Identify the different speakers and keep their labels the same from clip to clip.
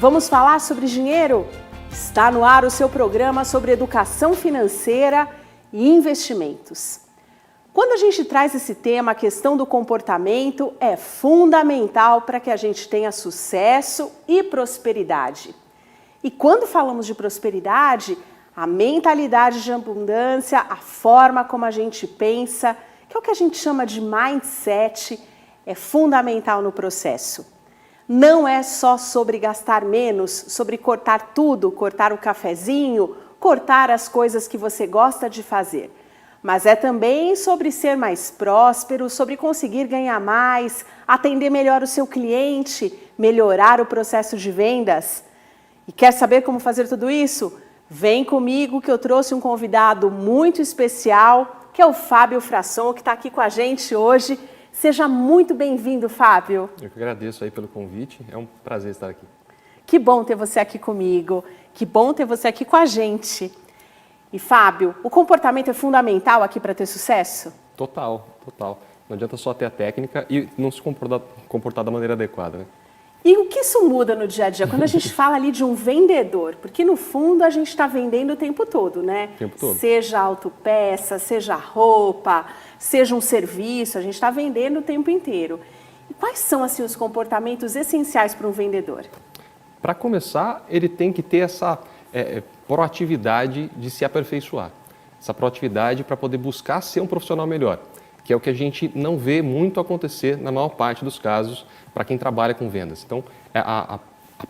Speaker 1: Vamos falar sobre dinheiro? Está no ar o seu programa sobre educação financeira e investimentos. Quando a gente traz esse tema, a questão do comportamento é fundamental para que a gente tenha sucesso e prosperidade. E quando falamos de prosperidade, a mentalidade de abundância, a forma como a gente pensa, que é o que a gente chama de mindset, é fundamental no processo. Não é só sobre gastar menos, sobre cortar tudo, cortar o cafezinho, cortar as coisas que você gosta de fazer. Mas é também sobre ser mais próspero, sobre conseguir ganhar mais, atender melhor o seu cliente, melhorar o processo de vendas. E quer saber como fazer tudo isso? Vem comigo que eu trouxe um convidado muito especial, que é o Fábio Frasson, que está aqui com a gente hoje. Seja muito bem-vindo, Fábio.
Speaker 2: Eu que agradeço aí pelo convite, é um prazer estar aqui.
Speaker 1: Que bom ter você aqui comigo, que bom ter você aqui com a gente. E Fábio, o comportamento é fundamental aqui para ter sucesso?
Speaker 2: Total. Não adianta só ter a técnica e não se comportar da maneira adequada, né?
Speaker 1: E o que isso muda no dia a dia? Quando a gente fala ali de um vendedor, porque no fundo a gente está vendendo o tempo todo, né?
Speaker 2: O tempo todo.
Speaker 1: Seja autopeça, seja roupa, seja um serviço, a gente está vendendo o tempo inteiro. E quais são assim os comportamentos essenciais para um vendedor?
Speaker 2: Para começar, ele tem que ter essa proatividade de se aperfeiçoar. Essa proatividade para poder buscar ser um profissional melhor, que é o que a gente não vê muito acontecer na maior parte dos casos para quem trabalha com vendas. Então, a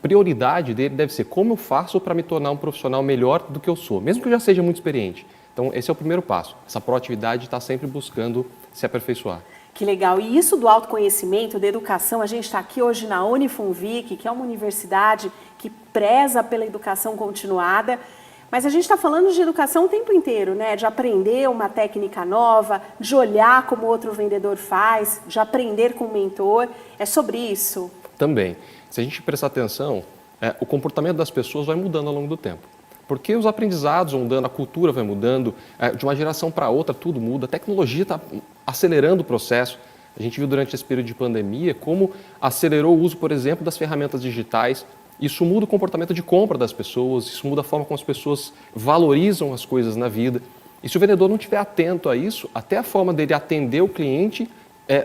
Speaker 2: prioridade dele deve ser como eu faço para me tornar um profissional melhor do que eu sou, mesmo que eu já seja muito experiente. Então, esse é o primeiro passo, essa proatividade de estar sempre buscando se aperfeiçoar.
Speaker 1: Que legal. E isso do autoconhecimento, da educação, a gente está aqui hoje na Unifunvic, que é uma universidade que preza pela educação continuada, mas a gente está falando de educação o tempo inteiro, né? De aprender uma técnica nova, de olhar como outro vendedor faz, de aprender com o mentor. É sobre isso?
Speaker 2: Também. Se a gente prestar atenção, o comportamento das pessoas vai mudando ao longo do tempo. Porque os aprendizados vão mudando, a cultura vai mudando, de uma geração para outra tudo muda, a tecnologia está acelerando o processo. A gente viu durante esse período de pandemia como acelerou o uso, por exemplo, das ferramentas digitais. Isso muda o comportamento de compra das pessoas, isso muda a forma como as pessoas valorizam as coisas na vida. E se o vendedor não estiver atento a isso, até a forma dele atender o cliente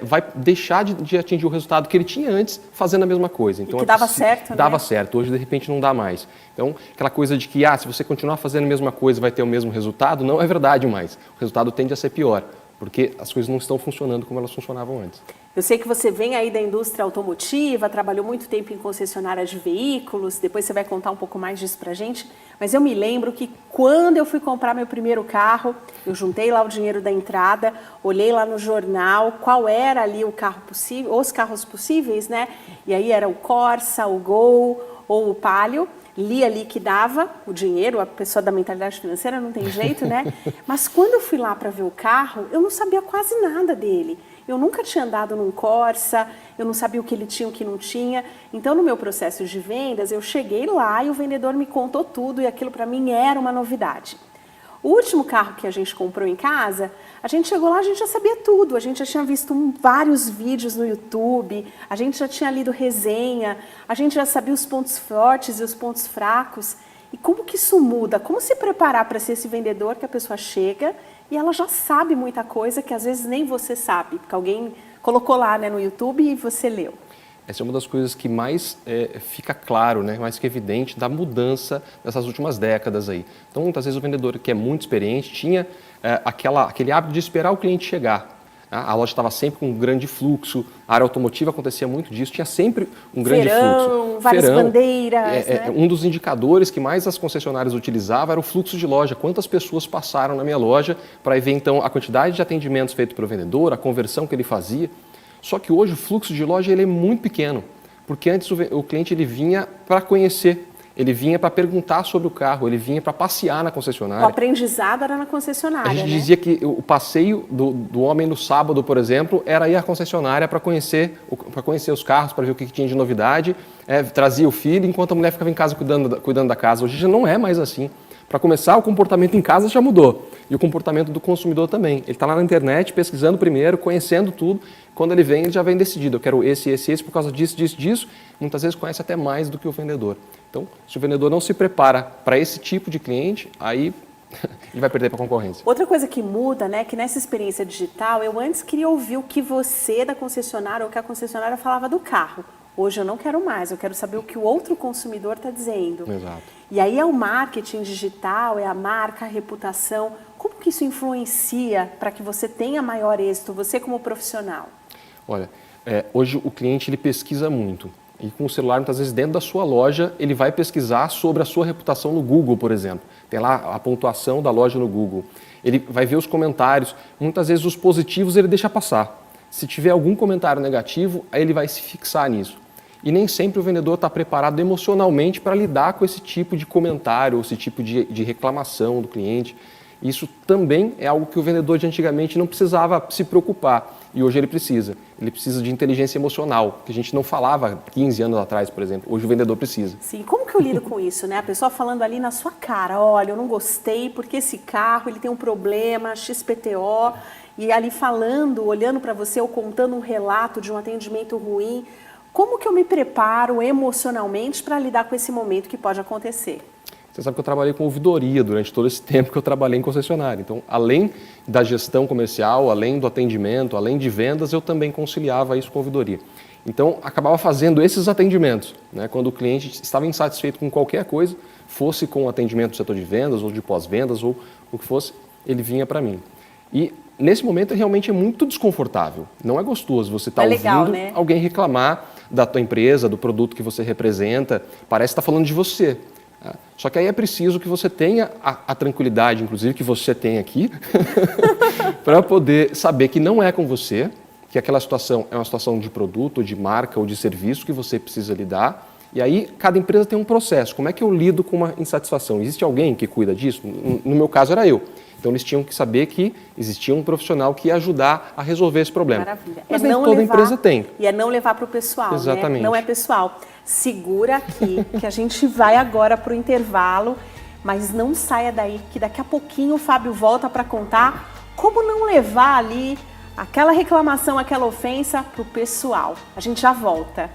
Speaker 2: vai deixar de atingir o resultado que ele tinha antes fazendo a mesma coisa. Então,
Speaker 1: e que dava certo, né?
Speaker 2: Dava certo, hoje de repente não dá mais. Então, aquela coisa de que se você continuar fazendo a mesma coisa vai ter o mesmo resultado, não é verdade mais. O resultado tende a ser pior, porque as coisas não estão funcionando como elas funcionavam antes.
Speaker 1: Eu sei que você vem aí da indústria automotiva, trabalhou muito tempo em concessionária de veículos, depois você vai contar um pouco mais disso pra gente, mas eu me lembro que quando eu fui comprar meu primeiro carro, eu juntei lá o dinheiro da entrada, olhei lá no jornal qual era ali o carro possível, os carros possíveis, né? E aí era o Corsa, o Gol ou o Palio. Li ali que dava o dinheiro, a pessoa da mentalidade financeira não tem jeito, né? Mas quando eu fui lá para ver o carro, eu não sabia quase nada dele. Eu nunca tinha andado num Corsa, eu não sabia o que ele tinha, o que não tinha. Então, no meu processo de vendas, eu cheguei lá e o vendedor me contou tudo e aquilo para mim era uma novidade. O último carro que a gente comprou em casa, a gente chegou lá, a gente já sabia tudo, a gente já tinha visto vários vídeos no YouTube, a gente já tinha lido resenha, a gente já sabia os pontos fortes e os pontos fracos. E como que isso muda? Como se preparar para ser esse vendedor que a pessoa chega e ela já sabe muita coisa que às vezes nem você sabe, porque alguém colocou lá, né, no YouTube e você leu.
Speaker 2: Essa é uma das coisas que mais fica claro, né, mais que evidente da mudança nessas últimas décadas aí. Então, muitas vezes o vendedor que é muito experiente tinha aquele hábito de esperar o cliente chegar. A loja estava sempre com um grande fluxo, a área automotiva acontecia muito disso, tinha sempre um grande fluxo.
Speaker 1: Várias bandeiras. Né?
Speaker 2: Um dos indicadores que mais as concessionárias utilizavam era o fluxo de loja, quantas pessoas passaram na minha loja para ver então a quantidade de atendimentos feitos pelo vendedor, a conversão que ele fazia. Só que hoje o fluxo de loja ele é muito pequeno, porque antes o cliente ele vinha para conhecer, ele vinha para perguntar sobre o carro, ele vinha para passear na concessionária.
Speaker 1: O aprendizado era na concessionária,
Speaker 2: A gente
Speaker 1: né?
Speaker 2: dizia que o passeio do homem no sábado, por exemplo, era ir à concessionária para conhecer os carros, para ver o que tinha de novidade, trazia o filho, enquanto a mulher ficava em casa cuidando da casa. Hoje já não é mais assim. Para começar, o comportamento em casa já mudou. E o comportamento do consumidor também. Ele está lá na internet pesquisando primeiro, conhecendo tudo, quando ele vem, ele já vem decidido, eu quero esse, por causa disso, muitas vezes conhece até mais do que o vendedor. Então, se o vendedor não se prepara para esse tipo de cliente, aí ele vai perder para a concorrência.
Speaker 1: Outra coisa que muda, né, que nessa experiência digital, eu antes queria ouvir o que você da concessionária ou que a concessionária falava do carro. Hoje eu não quero mais, eu quero saber o que o outro consumidor está dizendo.
Speaker 2: Exato.
Speaker 1: E aí é o marketing digital, é a marca, a reputação. Como que isso influencia para que você tenha maior êxito, você como profissional?
Speaker 2: Olha, hoje o cliente ele pesquisa muito. E com o celular, muitas vezes, dentro da sua loja, ele vai pesquisar sobre a sua reputação no Google, por exemplo. Tem lá a pontuação da loja no Google. Ele vai ver os comentários. Muitas vezes, os positivos ele deixa passar. Se tiver algum comentário negativo, aí ele vai se fixar nisso. E nem sempre o vendedor está preparado emocionalmente para lidar com esse tipo de comentário, esse tipo de reclamação do cliente. Isso também é algo que o vendedor de antigamente não precisava se preocupar. E hoje ele precisa. Ele precisa de inteligência emocional, que a gente não falava 15 anos atrás, por exemplo. Hoje o vendedor precisa.
Speaker 1: Sim, como que eu lido com isso, né? A pessoa falando ali na sua cara, olha, eu não gostei porque esse carro ele tem um problema, XPTO, e ali falando, olhando para você ou contando um relato de um atendimento ruim. Como que eu me preparo emocionalmente para lidar com esse momento que pode acontecer?
Speaker 2: Você sabe que eu trabalhei com ouvidoria durante todo esse tempo que eu trabalhei em concessionária. Então, além da gestão comercial, além do atendimento, além de vendas, eu também conciliava isso com ouvidoria. Então, acabava fazendo esses atendimentos, né? Quando o cliente estava insatisfeito com qualquer coisa, fosse com o atendimento do setor de vendas ou de pós-vendas ou o que fosse, ele vinha para mim. E nesse momento realmente é muito desconfortável. Não é gostoso você estar ouvindo, né, alguém reclamar da tua empresa, do produto que você representa. Parece que está falando de você. Só que aí é preciso que você tenha a tranquilidade, inclusive que você tem aqui, para poder saber que não é com você, que aquela situação é uma situação de produto, ou de marca, ou de serviço que você precisa lidar. E aí cada empresa tem um processo. Como é que eu lido com uma insatisfação? Existe alguém que cuida disso? No meu caso era eu. Então eles tinham que saber que existia um profissional que ia ajudar a resolver esse problema.
Speaker 1: Maravilha.
Speaker 2: Mas nem toda empresa tem.
Speaker 1: E é não levar para o pessoal,
Speaker 2: exatamente,
Speaker 1: né? Não é pessoal. Segura aqui, que a gente vai agora para o intervalo, mas não saia daí, que daqui a pouquinho o Fábio volta para contar como não levar ali aquela reclamação, aquela ofensa para o pessoal. A gente já volta.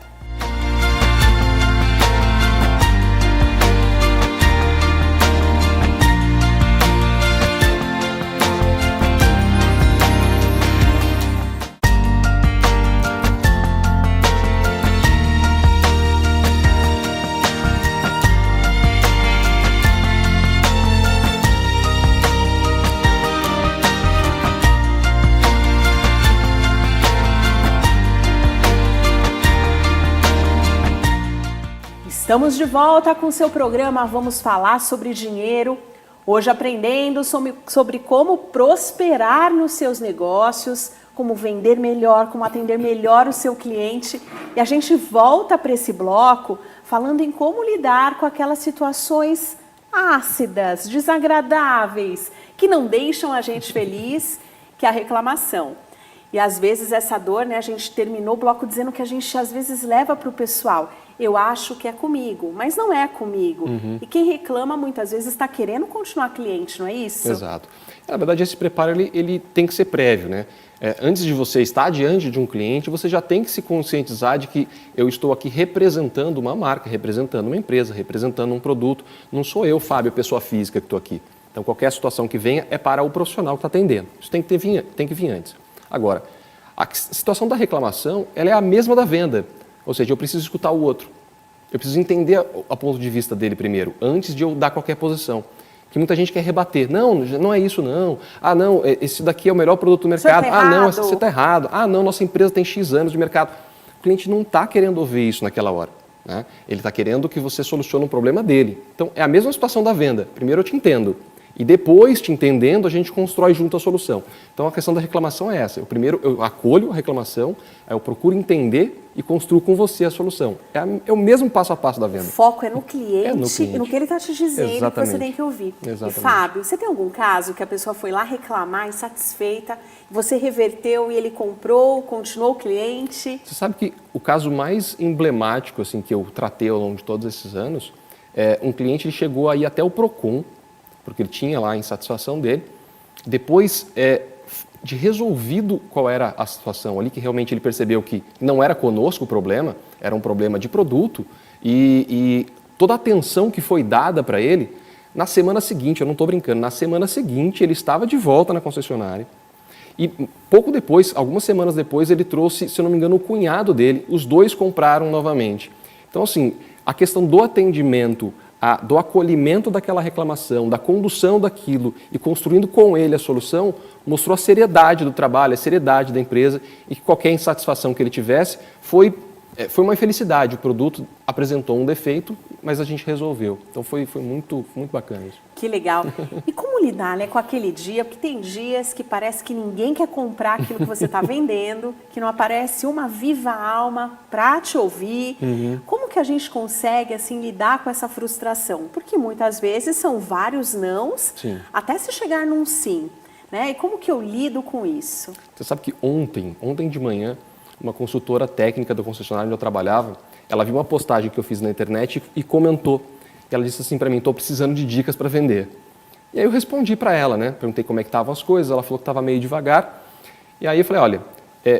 Speaker 1: Estamos de volta com o seu programa Vamos Falar sobre Dinheiro. Hoje aprendendo sobre como prosperar nos seus negócios, como vender melhor, como atender melhor o seu cliente. E a gente volta para esse bloco falando em como lidar com aquelas situações ácidas, desagradáveis, que não deixam a gente feliz, que é a reclamação. E às vezes essa dor, né, a gente terminou o bloco dizendo que a gente às vezes leva para o pessoal. Eu acho que é comigo, mas não é comigo. E quem reclama muitas vezes está querendo continuar cliente, não é isso?
Speaker 2: Exato. Na verdade, esse preparo ele tem que ser prévio, né? Antes de você estar diante de um cliente, você já tem que se conscientizar de que eu estou aqui representando uma marca, representando uma empresa, representando um produto. Não sou eu, Fábio, pessoa física que estou aqui. Então, qualquer situação que venha é para o profissional que está atendendo. Isso tem que vir antes. Agora, a situação da reclamação, ela é a mesma da venda. Ou seja, eu preciso escutar o outro. Eu preciso entender o ponto de vista dele primeiro, antes de eu dar qualquer posição. Que muita gente quer rebater. Não, não é isso não. Ah, não, esse daqui é o melhor produto do mercado. Ah, não, você está errado. Ah, não, nossa empresa tem X anos de mercado. O cliente não está querendo ouvir isso naquela hora, né? Ele está querendo que você solucione um problema dele. Então, é a mesma situação da venda. Primeiro eu te entendo. E depois, te entendendo, a gente constrói junto a solução. Então, a questão da reclamação é essa. Primeiro, eu acolho a reclamação, aí eu procuro entender e construo com você a solução. É o mesmo passo a passo da venda. O
Speaker 1: foco é no cliente, e no que ele está te dizendo. Exatamente. Que você tem que ouvir.
Speaker 2: Exatamente.
Speaker 1: E, Fábio, você tem algum caso que a pessoa foi lá reclamar, insatisfeita, você reverteu e ele comprou, continuou o cliente?
Speaker 2: Você sabe que o caso mais emblemático assim, que eu tratei ao longo de todos esses anos, um cliente ele chegou aí até o Procon, porque ele tinha lá a insatisfação dele. Depois de resolvido qual era a situação ali, que realmente ele percebeu que não era conosco o problema, era um problema de produto, e toda a atenção que foi dada para ele, na semana seguinte, eu não estou brincando, na semana seguinte ele estava de volta na concessionária, e pouco depois, algumas semanas depois, ele trouxe, se eu não me engano, o cunhado dele, os dois compraram novamente. Então, assim, a questão do atendimento, do acolhimento daquela reclamação, da condução daquilo e construindo com ele a solução, mostrou a seriedade do trabalho, a seriedade da empresa e que qualquer insatisfação que ele tivesse foi uma infelicidade. O produto apresentou um defeito, mas a gente resolveu. Então foi muito, muito bacana isso.
Speaker 1: Que legal. E como lidar, né, com aquele dia? Porque tem dias que parece que ninguém quer comprar aquilo que você está vendendo, que não aparece uma viva alma para te ouvir. Como que a gente consegue assim lidar com essa frustração? Porque muitas vezes são vários nãos, até se chegar num sim. Né? E como que eu lido com isso?
Speaker 2: Você sabe que ontem de manhã, uma consultora técnica da concessionária onde eu trabalhava, ela viu uma postagem que eu fiz na internet e comentou. Ela disse assim para mim, estou precisando de dicas para vender. E aí eu respondi para ela, né? Perguntei como é que estavam as coisas, ela falou que estava meio devagar. E aí eu falei, olha,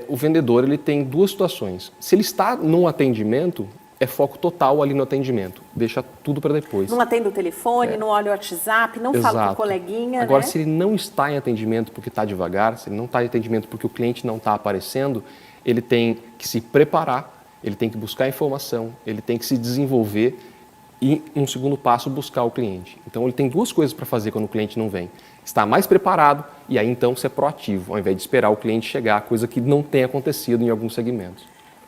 Speaker 2: o vendedor ele tem duas situações. Se ele está num atendimento, é foco total ali no atendimento. Deixa tudo para depois.
Speaker 1: Não atende o telefone, não olha o WhatsApp, não fala com o coleguinha.
Speaker 2: Agora,
Speaker 1: né?
Speaker 2: se ele não está em atendimento porque está devagar, se ele não está em atendimento porque o cliente não está aparecendo, ele tem que se preparar, ele tem que buscar informação, ele tem que se desenvolver e, um segundo passo, buscar o cliente. Então, ele tem duas coisas para fazer quando o cliente não vem. Estar mais preparado e aí, então, ser proativo, ao invés de esperar o cliente chegar, coisa que não tem acontecido em alguns segmentos.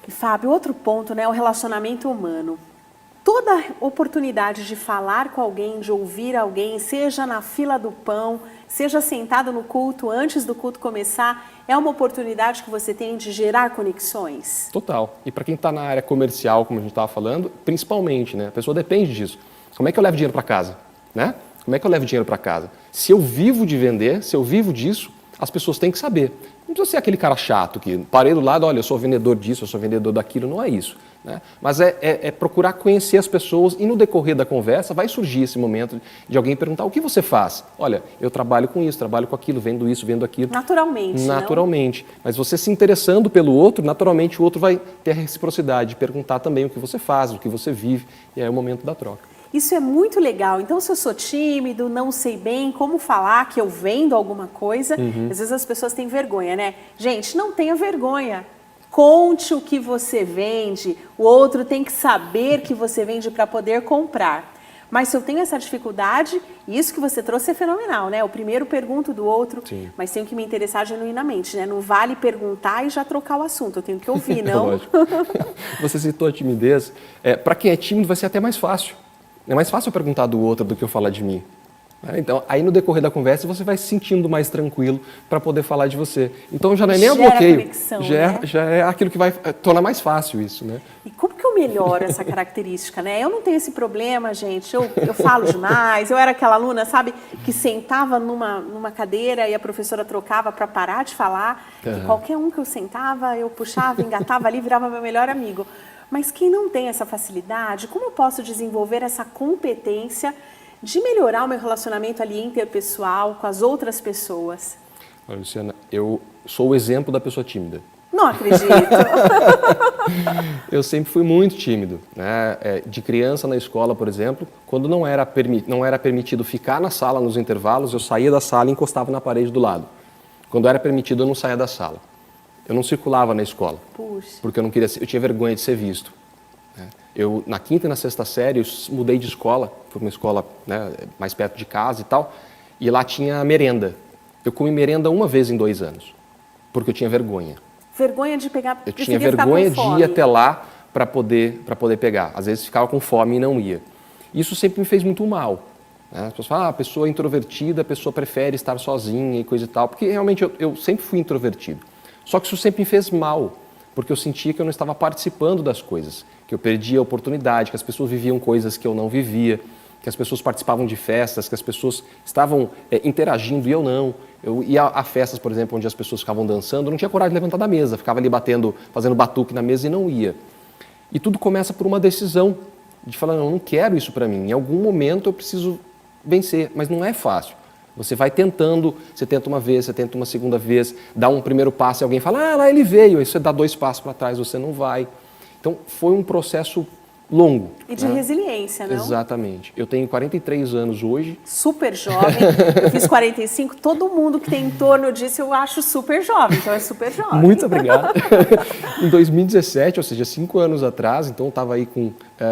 Speaker 1: E, Fábio, outro ponto, né, o relacionamento humano. Toda oportunidade de falar com alguém, de ouvir alguém, seja na fila do pão, seja sentado no culto, antes do culto começar, é uma oportunidade que você tem de gerar conexões?
Speaker 2: Total. E para quem está na área comercial, como a gente estava falando, principalmente, né? A pessoa depende disso. Como é que eu levo dinheiro para casa? Né? Como é que eu levo dinheiro para casa? Se eu vivo de vender, se eu vivo disso, as pessoas têm que saber. Não precisa ser aquele cara chato que parei do lado, olha, eu sou vendedor disso, eu sou vendedor daquilo, não é isso. Né? Mas é procurar conhecer as pessoas e no decorrer da conversa vai surgir esse momento de alguém perguntar o que você faz? Olha, eu trabalho com isso, trabalho com aquilo, vendo isso, vendo aquilo.
Speaker 1: Naturalmente,
Speaker 2: Naturalmente. Não? Mas você se interessando pelo outro, naturalmente o outro vai ter a reciprocidade de perguntar também o que você faz, o que você vive, e aí é o momento da troca.
Speaker 1: Isso é muito legal. Então, se eu sou tímido, não sei bem como falar que eu vendo alguma coisa, às vezes as pessoas têm vergonha, né? Gente, não tenha vergonha. Conte o que você vende, o outro tem que saber que você vende para poder comprar. Mas se eu tenho essa dificuldade, isso que você trouxe é fenomenal, né? O primeiro pergunto do outro, mas tenho que me interessar genuinamente, né? Não vale perguntar e já trocar o assunto, eu tenho que ouvir, não?
Speaker 2: Lógico. Você citou a timidez. Para quem é tímido vai ser até mais fácil. É mais fácil eu perguntar do outro do que eu falar de mim. Então, aí no decorrer da conversa você vai se sentindo mais tranquilo para poder falar de você. Então já não é nem o bloqueio,
Speaker 1: conexão,
Speaker 2: já é aquilo que vai tornar mais fácil isso, né?
Speaker 1: E como que eu melhoro essa característica, né? Eu não tenho esse problema, gente, eu falo demais, eu era aquela aluna, sabe, que sentava numa cadeira e a professora trocava para parar de falar, e qualquer um que eu sentava, eu puxava, engatava ali, virava meu melhor amigo. Mas quem não tem essa facilidade, como eu posso desenvolver essa competência de melhorar o meu relacionamento ali interpessoal com as outras pessoas?
Speaker 2: Olha, Luciana, eu sou o exemplo da pessoa tímida.
Speaker 1: Não acredito.
Speaker 2: Eu sempre fui muito tímido. Né? De criança na escola, por exemplo, quando não era permitido ficar na sala nos intervalos, eu saía da sala e encostava na parede do lado. Quando era permitido, eu não saía da sala. Eu não circulava na escola, porque eu tinha vergonha de ser visto. Eu, na quinta e na sexta série, eu mudei de escola, fui para uma escola, né, mais perto de casa e tal, e lá tinha merenda. Eu comi merenda uma vez em 2 anos, porque eu tinha vergonha.
Speaker 1: Vergonha de pegar,
Speaker 2: eu tinha vergonha de ir até lá para poder pegar. Às vezes ficava com fome e não ia. Isso sempre me fez muito mal. Né? As pessoas falam, a pessoa é introvertida, a pessoa prefere estar sozinha e coisa e tal, porque realmente eu sempre fui introvertido. Só que isso sempre me fez mal, porque eu sentia que eu não estava participando das coisas, que eu perdia a oportunidade, que as pessoas viviam coisas que eu não vivia, que as pessoas participavam de festas, que as pessoas estavam interagindo e eu não. Eu ia a festas, por exemplo, onde as pessoas ficavam dançando, eu não tinha coragem de levantar da mesa, ficava ali batendo, fazendo batuque na mesa e não ia. E tudo começa por uma decisão de falar, não quero isso para mim, em algum momento eu preciso vencer, mas não é fácil. Você vai tentando, você tenta uma vez, você tenta uma segunda vez, dá um primeiro passo e alguém fala, lá ele veio, aí você dá 2 passos para trás, você não vai. Então, foi um processo longo.
Speaker 1: E de resiliência, não?
Speaker 2: Exatamente. Eu tenho 43 anos hoje.
Speaker 1: Super jovem. Eu fiz 45. Todo mundo que tem em torno disso eu acho super jovem. Então é super jovem.
Speaker 2: Muito obrigado. Em 2017, ou seja, 5 anos atrás, então eu estava aí com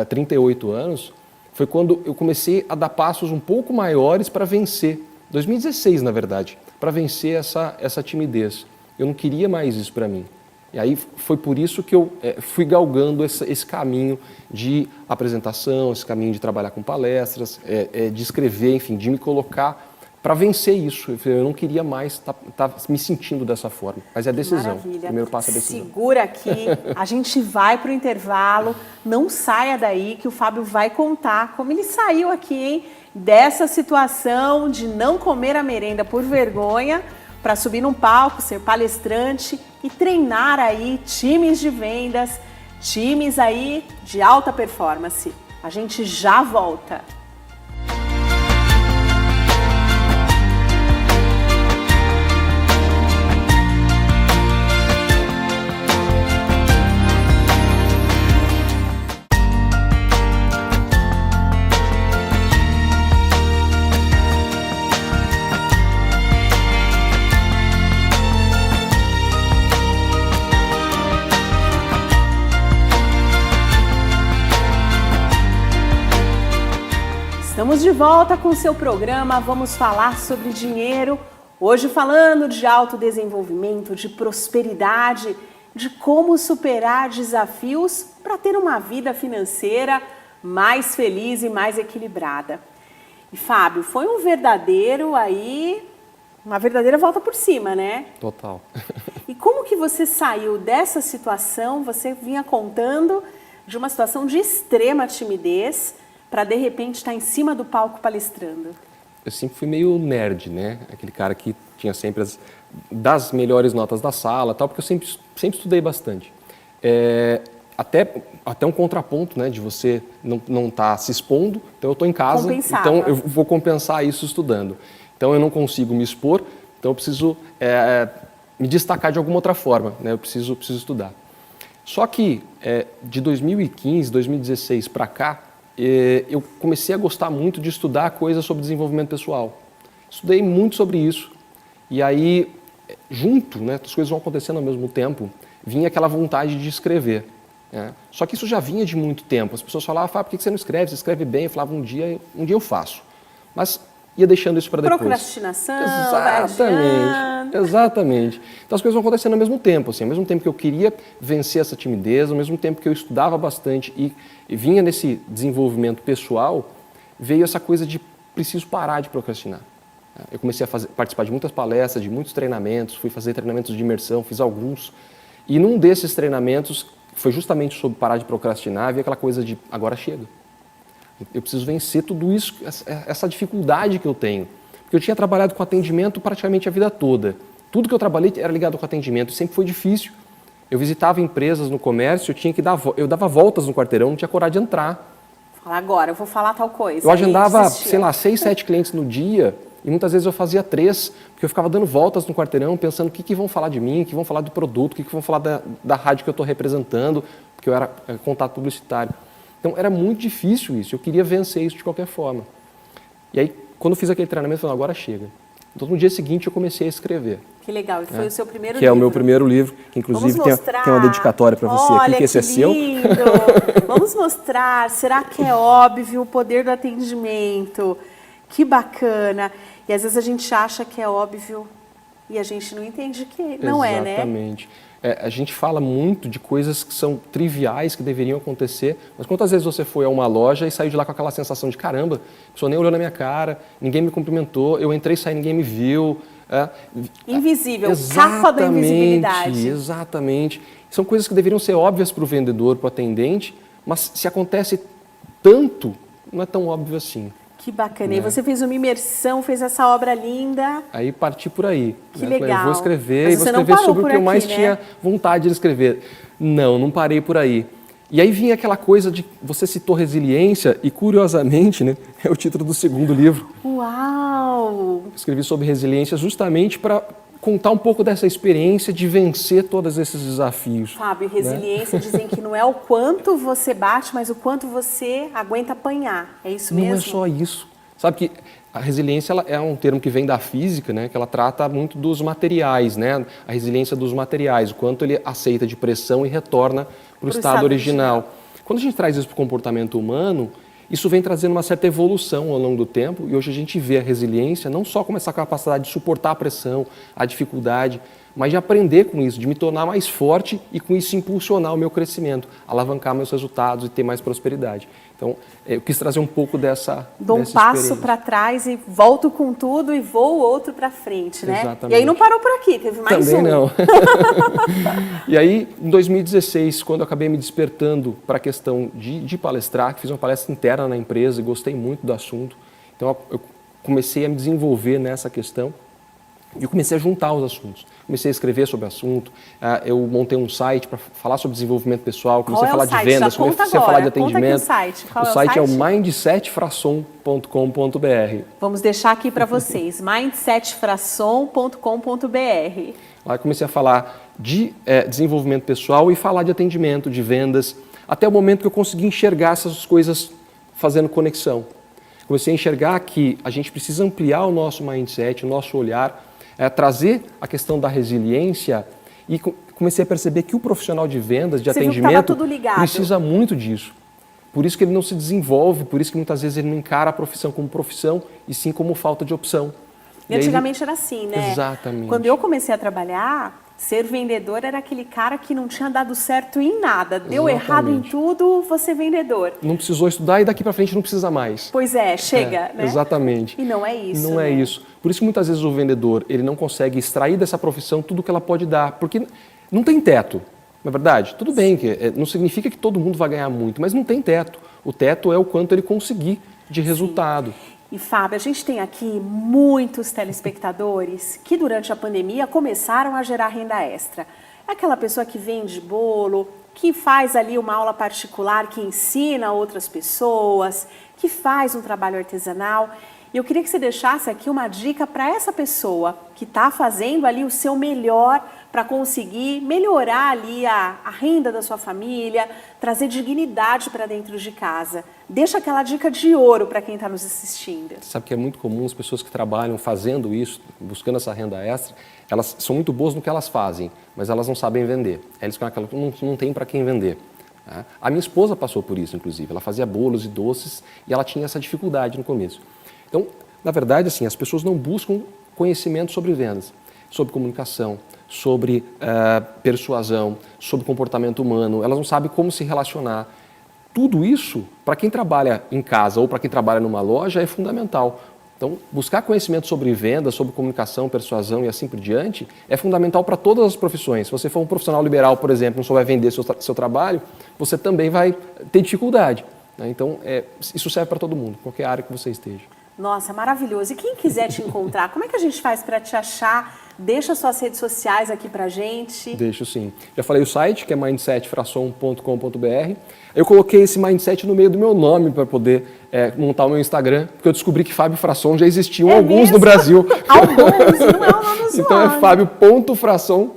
Speaker 2: 38 anos, foi quando eu comecei a dar passos um pouco maiores para vencer. 2016, na verdade, para vencer essa timidez. Eu não queria mais isso para mim. E aí foi por isso que eu fui galgando esse caminho de apresentação, esse caminho de trabalhar com palestras, de escrever, enfim, de me colocar para vencer isso. Eu não queria mais estar me sentindo dessa forma. Mas é a decisão.
Speaker 1: Maravilha.
Speaker 2: O primeiro passo é a decisão.
Speaker 1: Segura aqui, a gente vai para o intervalo, não saia daí que o Fábio vai contar como ele saiu aqui, hein, dessa situação de não comer a merenda por vergonha, para subir num palco, ser palestrante e treinar aí times de vendas, times aí de alta performance. A gente já volta. Estamos de volta com o seu programa, vamos falar sobre dinheiro, hoje falando de autodesenvolvimento, de prosperidade, de como superar desafios para ter uma vida financeira mais feliz e mais equilibrada. E Fábio, foi uma verdadeira volta por cima, né?
Speaker 2: Total.
Speaker 1: E como que você saiu dessa situação, você vinha contando de uma situação de extrema timidez, para de repente estar em cima do palco palestrando?
Speaker 2: Eu sempre fui meio nerd, né? Aquele cara que tinha sempre das melhores notas da sala, tal, porque eu sempre estudei bastante. Até um contraponto, né? De você não estar se expondo, então eu estou em casa,
Speaker 1: compensava.
Speaker 2: Então eu vou compensar isso estudando. Então eu não consigo me expor, então eu preciso me destacar de alguma outra forma, né? Eu preciso estudar. Só que de 2015, 2016 para cá, eu comecei a gostar muito de estudar coisas sobre desenvolvimento pessoal. Estudei muito sobre isso. E aí, junto, né, as coisas vão acontecendo ao mesmo tempo, vinha aquela vontade de escrever. Né? Só que isso já vinha de muito tempo. As pessoas falavam, por que você não escreve? Você escreve bem. Eu falava, um dia eu faço. Mas ia deixando isso para depois.
Speaker 1: Procrastinação,
Speaker 2: Exatamente. Então as coisas vão acontecendo ao mesmo tempo. Assim, ao mesmo tempo que eu queria vencer essa timidez, ao mesmo tempo que eu estudava bastante e vinha nesse desenvolvimento pessoal, veio essa coisa de preciso parar de procrastinar. Eu comecei a participar de muitas palestras, de muitos treinamentos, fui fazer treinamentos de imersão, fiz alguns. E num desses treinamentos, foi justamente sobre parar de procrastinar, veio aquela coisa de agora chega. Eu preciso vencer tudo isso, essa dificuldade que eu tenho. Porque eu tinha trabalhado com atendimento praticamente a vida toda. Tudo que eu trabalhei era ligado com atendimento e sempre foi difícil. Eu visitava empresas no comércio, eu dava voltas no quarteirão, não tinha coragem de entrar.
Speaker 1: Fala agora, eu vou falar tal coisa.
Speaker 2: Eu agendava, 6, 7 clientes no dia e muitas vezes eu fazia 3, porque eu ficava dando voltas no quarteirão, pensando o que vão falar de mim, o que vão falar do produto, o que vão falar da rádio que eu estou representando, porque eu era contato publicitário. Então, era muito difícil isso, eu queria vencer isso de qualquer forma. E aí, quando eu fiz aquele treinamento, eu falei, agora chega. Então, no dia seguinte, eu comecei a escrever.
Speaker 1: Que legal, e foi o seu primeiro livro.
Speaker 2: Que é o meu primeiro livro, que inclusive tem uma dedicatória para você aqui, que esse é seu.
Speaker 1: Lindo! Vamos mostrar, será que é óbvio o poder do atendimento? Que bacana! E às vezes a gente acha que é óbvio e a gente não entende que não é, né?
Speaker 2: Exatamente. A gente fala muito de coisas que são triviais, que deveriam acontecer, mas quantas vezes você foi a uma loja e saiu de lá com aquela sensação de caramba, a pessoa nem olhou na minha cara, ninguém me cumprimentou, eu entrei e saí, ninguém me viu.
Speaker 1: Invisível, capa da invisibilidade.
Speaker 2: Exatamente. São coisas que deveriam ser óbvias para o vendedor, para o atendente, mas se acontece tanto, não é tão óbvio assim.
Speaker 1: Que bacana. E você fez uma imersão, fez essa obra linda.
Speaker 2: Aí parti por aí.
Speaker 1: Que legal.
Speaker 2: Eu vou escrever, sobre o que eu mais tinha vontade de escrever. Não parei por aí. E aí vinha aquela coisa de, você citou resiliência e curiosamente, né, é o título do segundo livro.
Speaker 1: Uau!
Speaker 2: escrevi sobre resiliência justamente para contar um pouco dessa experiência de vencer todos esses desafios.
Speaker 1: Fábio, resiliência dizem que não é o quanto você bate, mas o quanto você aguenta apanhar. É isso mesmo?
Speaker 2: Não é só isso. Sabe que a resiliência ela é um termo que vem da física, né? Que ela trata muito dos materiais, né? A resiliência dos materiais, o quanto ele aceita de pressão e retorna para o estado original. Quando a gente traz isso para o comportamento humano, isso vem trazendo uma certa evolução ao longo do tempo e hoje a gente vê a resiliência não só como essa capacidade de suportar a pressão, a dificuldade, mas de aprender com isso, de me tornar mais forte e com isso impulsionar o meu crescimento, alavancar meus resultados e ter mais prosperidade. Então, eu quis trazer um pouco dessa
Speaker 1: Dou um passo para trás e volto com tudo e vou outro para frente, né?
Speaker 2: Exatamente.
Speaker 1: E aí não parou por aqui, teve mais
Speaker 2: Também
Speaker 1: um.
Speaker 2: não. E aí, em 2016, quando eu acabei me despertando para a questão de palestrar, que fiz uma palestra interna na empresa e gostei muito do assunto, então eu comecei a me desenvolver nessa questão e eu comecei a juntar os assuntos. Comecei a escrever sobre o assunto, eu montei um site para falar sobre desenvolvimento pessoal, comecei a falar de vendas, comecei a falar de atendimento.
Speaker 1: O site. Qual
Speaker 2: o
Speaker 1: é
Speaker 2: site é o mindsetfrasson.com.br.
Speaker 1: Vamos deixar aqui para vocês, mindsetfrasson.com.br.
Speaker 2: Lá eu comecei a falar de desenvolvimento pessoal e falar de atendimento, de vendas, até o momento que eu consegui enxergar essas coisas fazendo conexão. Comecei a enxergar que a gente precisa ampliar o nosso mindset, o nosso olhar, trazer a questão da resiliência e comecei a perceber que o profissional de vendas, de atendimento, precisa muito disso. Por isso que ele não se desenvolve, por isso que muitas vezes ele não encara a profissão como profissão e sim como falta de opção.
Speaker 1: E antigamente era assim, né?
Speaker 2: Exatamente.
Speaker 1: Quando eu comecei a trabalhar, ser vendedor era aquele cara que não tinha dado certo em nada. Deu errado em tudo, você é vendedor.
Speaker 2: Não precisou estudar e daqui para frente não precisa mais.
Speaker 1: Pois é, chega, né?
Speaker 2: Exatamente.
Speaker 1: E não é isso,
Speaker 2: Não é isso. Por isso que muitas vezes o vendedor ele não consegue extrair dessa profissão tudo que ela pode dar, porque não tem teto. Não é verdade? Tudo bem, não significa que todo mundo vai ganhar muito, mas não tem teto. O teto é o quanto ele conseguir de resultado.
Speaker 1: Sim. E, Fábio, a gente tem aqui muitos telespectadores que durante a pandemia começaram a gerar renda extra. É aquela pessoa que vende bolo, que faz ali uma aula particular, que ensina outras pessoas, que faz um trabalho artesanal. E eu queria que você deixasse aqui uma dica para essa pessoa que está fazendo ali o seu melhor para conseguir melhorar ali a renda da sua família, trazer dignidade para dentro de casa. Deixa aquela dica de ouro para quem está nos assistindo.
Speaker 2: Sabe que é muito comum as pessoas que trabalham fazendo isso, buscando essa renda extra, elas são muito boas no que elas fazem, mas elas não sabem vender. Eles ficam aquela, não tem para quem vender. A minha esposa passou por isso, inclusive. Ela fazia bolos e doces e ela tinha essa dificuldade no começo. Então, na verdade, assim, as pessoas não buscam conhecimento sobre vendas, sobre comunicação, sobre persuasão, sobre comportamento humano. Elas não sabem como se relacionar. Tudo isso, para quem trabalha em casa ou para quem trabalha numa loja, é fundamental. Então, buscar conhecimento sobre vendas, sobre comunicação, persuasão e assim por diante, é fundamental para todas as profissões. Se você for um profissional liberal, por exemplo, não souber vender seu trabalho, você também vai ter dificuldade. Né? Então, isso serve para todo mundo, qualquer área que você esteja.
Speaker 1: Nossa, maravilhoso. E quem quiser te encontrar, como é que a gente faz para te achar? Deixa suas redes sociais aqui pra gente.
Speaker 2: Deixo sim. Já falei o site, que é mindsetfrasson.com.br. Eu coloquei esse mindset no meio do meu nome para poder montar o meu Instagram, porque eu descobri que Fábio Frasson já existiam alguns
Speaker 1: mesmo?
Speaker 2: no Brasil.
Speaker 1: Alguns, não é o nome usual.
Speaker 2: Então é Fábio.frasson,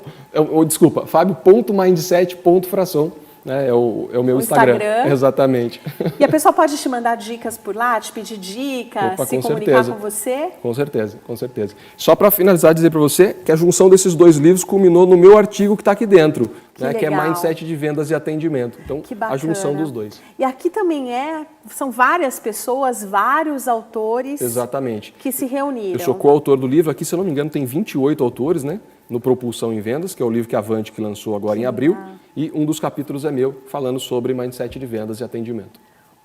Speaker 2: desculpa, Fábio.mindset.frasson. Né? É o meu Instagram. Exatamente.
Speaker 1: E a pessoa pode te mandar dicas por lá, te pedir dicas, se comunicar com você?
Speaker 2: Com certeza, com certeza. Só para finalizar, dizer para você que a junção desses dois livros culminou no meu artigo que está aqui dentro, que é Mindset de Vendas e Atendimento. Então, a junção dos dois.
Speaker 1: E aqui também são várias pessoas, vários autores.
Speaker 2: Exatamente.
Speaker 1: Que se reuniram.
Speaker 2: Eu sou coautor do livro, aqui, se eu não me engano, tem 28 autores, né? No Propulsão em Vendas, que é o livro que a Avante que lançou agora em abril, e um dos capítulos é meu, falando sobre mindset de vendas e atendimento.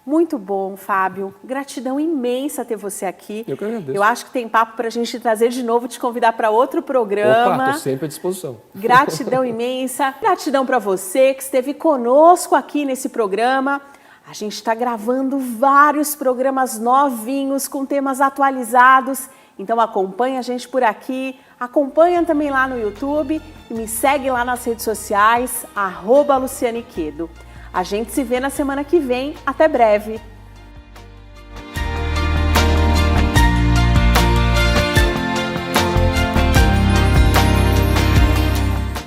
Speaker 1: Muito bom, Fábio. Gratidão imensa ter você aqui.
Speaker 2: Eu que agradeço.
Speaker 1: Eu acho que tem papo para a gente trazer de novo, te convidar para outro programa.
Speaker 2: Opa, estou sempre à disposição.
Speaker 1: Gratidão imensa. Gratidão para você que esteve conosco aqui nesse programa. A gente está gravando vários programas novinhos, com temas atualizados. Então acompanha a gente por aqui, acompanha também lá no YouTube e me segue lá nas redes sociais, @Luciane Quedo. A gente se vê na semana que vem. Até breve!